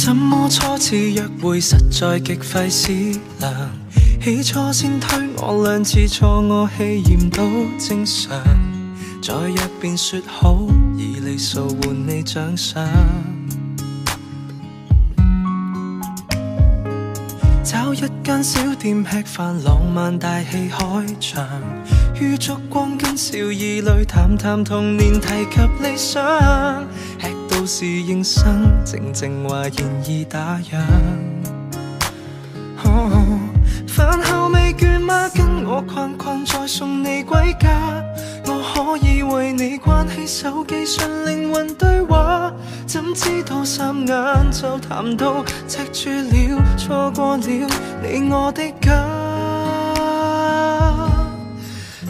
怎麼初次約會實在極費思量，起初先推我兩次錯，我氣焰都正常，再約便說好，以里數換你獎賞。找一間小店吃飯，浪漫大戲開場，於燭光跟笑意裏談談童年，提及理想，吃到侍應生靜靜話言意打烊。飯後未倦嗎？跟我逛逛再送你歸家，我可以為你關起手機純靈魂對話，怎知道霎眼就談到赤柱了，錯過了你我的家。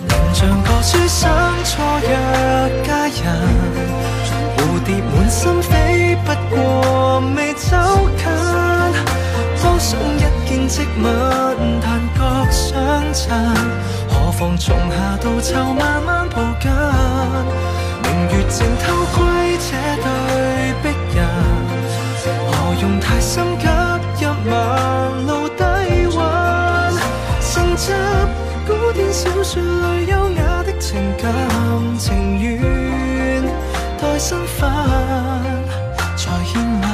能像個書生錯約佳人，蝴蝶滿心飛，不過未走近，多想一見即吻，但覺相襯，何妨從夏到秋慢慢抱緊。明月正偷窺這對璧人，何用太心急入盲路低溫，承襲古典小說裏優雅的情感，情願待身份才獻吻。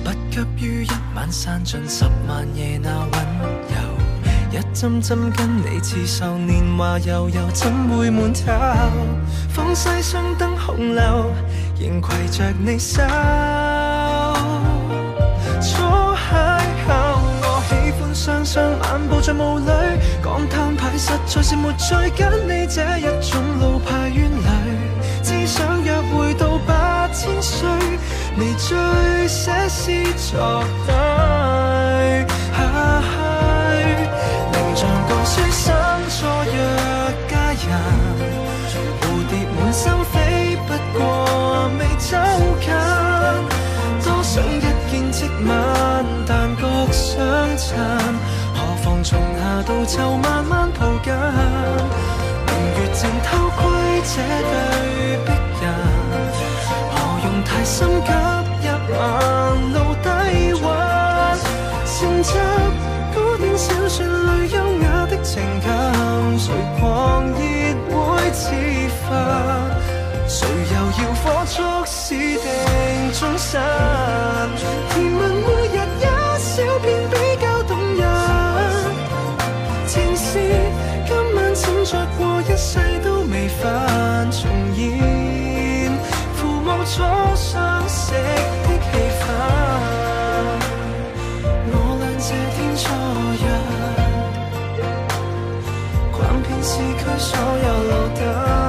不急於一晚散盡10萬夜那溫柔，一針針跟你刺繡年華悠悠，怎會悶透？放西雙燈紅樓，仍攜着你手。初邂逅，我喜歡雙雙漫步在霧裏，講攤牌實在是沒趣，跟你這一種老派冤侶，只想約會到8000歲，你最寫詩作對。能像個書生錯約佳人，蝴蝶滿心飛，不過未走近，多想一見即吻，但覺相襯，何妨從夏到秋慢慢抱緊。明月正偷窺這對璧人，何用太心急入盲路低溫，承襲古典小說裏優雅的情感，誰狂熱會自焚，誰又要火速試定終身，甜蜜每日一小片比較動人，情事今晚怎着過一世都未犯重現，父母初相識的氣氛，我倆這天初約，逛遍市區所有路燈。